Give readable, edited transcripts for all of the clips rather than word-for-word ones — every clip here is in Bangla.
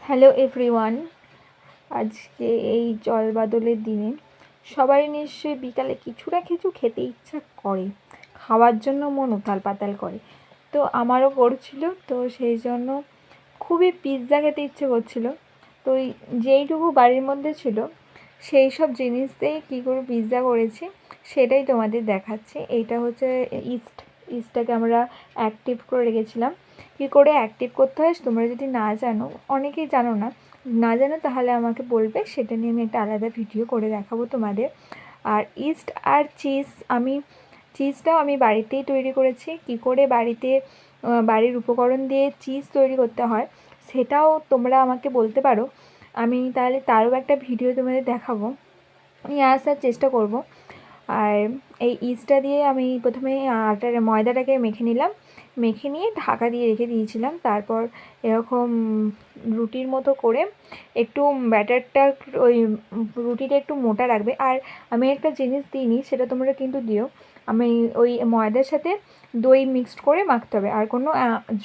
Hello everyone. আজকে এই জল বাদলের দিনে সবারই নিশ্চয়ই বিকালে কিছু না কিছু খেতে ইচ্ছা করে, খাওয়ার জন্য মন উথাল পাতাল করে। তো আমারও করছিল, তো সেই জন্য খুবই পিৎজা খেতে ইচ্ছে করছিল। তো যেইটুকু বাড়ির মধ্যে ছিল সেই সব জিনিস দিয়ে কী করে পিৎজা করেছি সেটাই তোমাদের দেখাচ্ছি। এইটা হচ্ছে ইস্টটাকে আমরা অ্যাক্টিভ করে রেখেছিলাম। কী করে অ্যাক্টিভ করতে হয় তোমরা যদি না জানো, অনেকেই জানো না জানো তাহলে আমাকে বলবে, সেটা নিয়ে আমি একটা আলাদা ভিডিও করে দেখাবো তোমাদের। আর ইস্ট আর চিজটাও আমি বাড়িতেই তৈরি করেছি। কী করে বাড়ির উপকরণ দিয়ে চিজ তৈরি করতে হয় সেটাও তোমরা আমাকে বলতে পারো, আমি তাহলে তারও একটা ভিডিও তোমাদের দেখাবো, নিয়ে আসার চেষ্টা করব। আর এই ইস্টটা দিয়ে আমি প্রথমে ময়দাটাকে মেখে নিলাম, মেখে নিয়ে ঢাকা দিয়ে রেখে দিয়েছিলাম। তারপর এরকম রুটির মতো করে একটু ব্যাটারটা, ওই রুটিটা একটু মোটা রাখবে। আর আমি একটা জিনিস দিইনি, সেটা তোমরা কিন্তু দিও, আমি ওই ময়দার সাথে দই মিক্সড করে মাখতে হবে, আর কোনো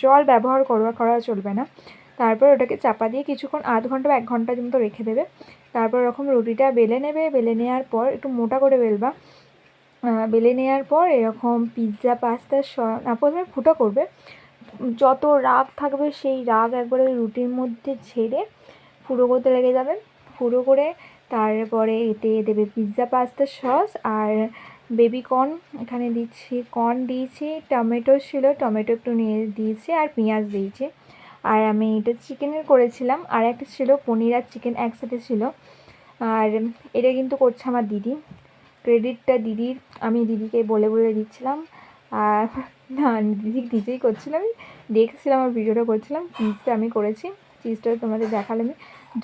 জল ব্যবহার করা চলবে না। তারপর ওটাকে চাপা দিয়ে কিছুক্ষণ আধ ঘন্টা বা 1 ঘন্টার মতো রেখে দেবে। তারপর এরকম রুটিটা বেলে নেবে, বেলে নেওয়ার পর একটু মোটা করে বেলবা। বেলে নেওয়ার পর এরকম পিৎজা পাস্তার প্রথমে ফুটো করবে, যত রাগ থাকবে সেই রাগ একবারে ওই রুটির মধ্যে ঝেড়ে ফুটো করতে লেগে যাবে। ফুটো করে তারপরে এতে দেবে পিৎজা পাস্তার সস আর বেবি কর্ন। এখানে কর্ন দিয়েছি, টমেটো ছিল, টমেটো একটু নিয়ে দিয়েছি, আর পেঁয়াজ দিয়েছি। আর আমি এটা চিকেনের করেছিলাম, আর একটা ছিল পনির আর চিকেন একসাথে ছিল। আর এটা কিন্তু করছে আমার দিদি, ক্রেডিটটা দিদির, আমি দিদিকে বলে দিচ্ছিলাম। আর না, দিদি নিজেই করছিলাম, আমি দেখছিলাম, আমার ভিডিওটা করছিলাম। চিজটা আমি করেছি, চিজটা তোমাদের দেখালাম।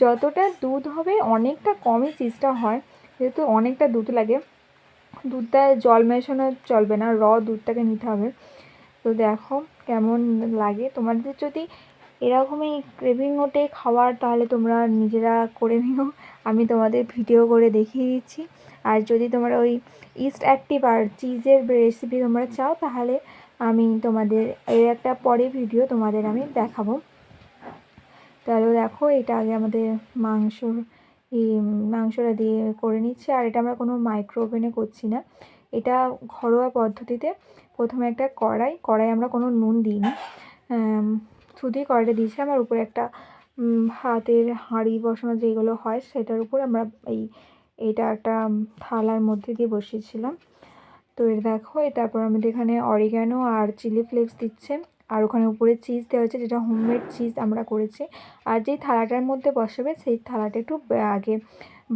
যতটা দুধ হবে অনেকটা কমই চিজটা হয়, যেহেতু অনেকটা দুধ লাগে। দুধটা জল মেশানো চলবে না, দুধটাকে নিতে হবে। তো দেখো কেমন লাগে। তোমাদের যদি এরকমই ক্রেভিং ওঠে খাওয়ার, তাহলে তোমরা নিজেরা করে নিও, আমি তোমাদের ভিডিও করে দেখিয়ে দিচ্ছি। আর যদি তোমরা ওই ইস্ট অ্যাক্টিভ আর চিজের রেসিপি তোমরা চাও, তাহলে আমি তোমাদের এর একটা পরে ভিডিও তোমাদের আমি দেখাবো। তাহলে দেখো, এটা আগে আমাদের মাংসটা দিয়ে করে নিচ্ছে। আর এটা আমরা কোনো মাইক্রো ওভেনে করছি না, এটা ঘরোয়া পদ্ধতিতে। প্রথমে একটা কড়াই আমরা কোনো নুন দিইনি, শুধুই কড়াইটা দিয়েছিলাম। আর উপরে একটা হাতের হাঁড়ি বসানো যেগুলো হয় সেটার উপর আমরা এইটা একটা থালার মধ্যে দিয়ে বসিয়েছিলাম। তো এর দেখো, তারপর আমাদের এখানে অরিগ্যানো আর চিলি ফ্লেক্স দিচ্ছে, আর ওখানে উপরে চিজ দেওয়া হচ্ছে, যেটা হোমমেড চিজ আমরা করেছি। আর যেই থালাটার মধ্যে বসাবে সেই থালাটা একটু আগে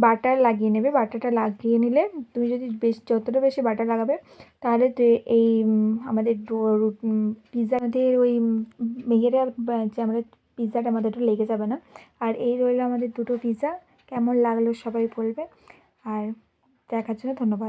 বাটার লাগিয়ে নেবে। বাটারটা লাগিয়ে নিলে তুমি যদি যতটা বেশি বাটার লাগাবে, তাহলে এই আমাদের পিৎজাদের ওই ইয়েটা, যে আমরা পিৎজাটা আমাদের একটু লেগে যাবে না। আর এই রইল আমাদের দুটো পিৎজা। কেমন লাগলো সবাই বলবে, আর দেখার জন্য ধন্যবাদ।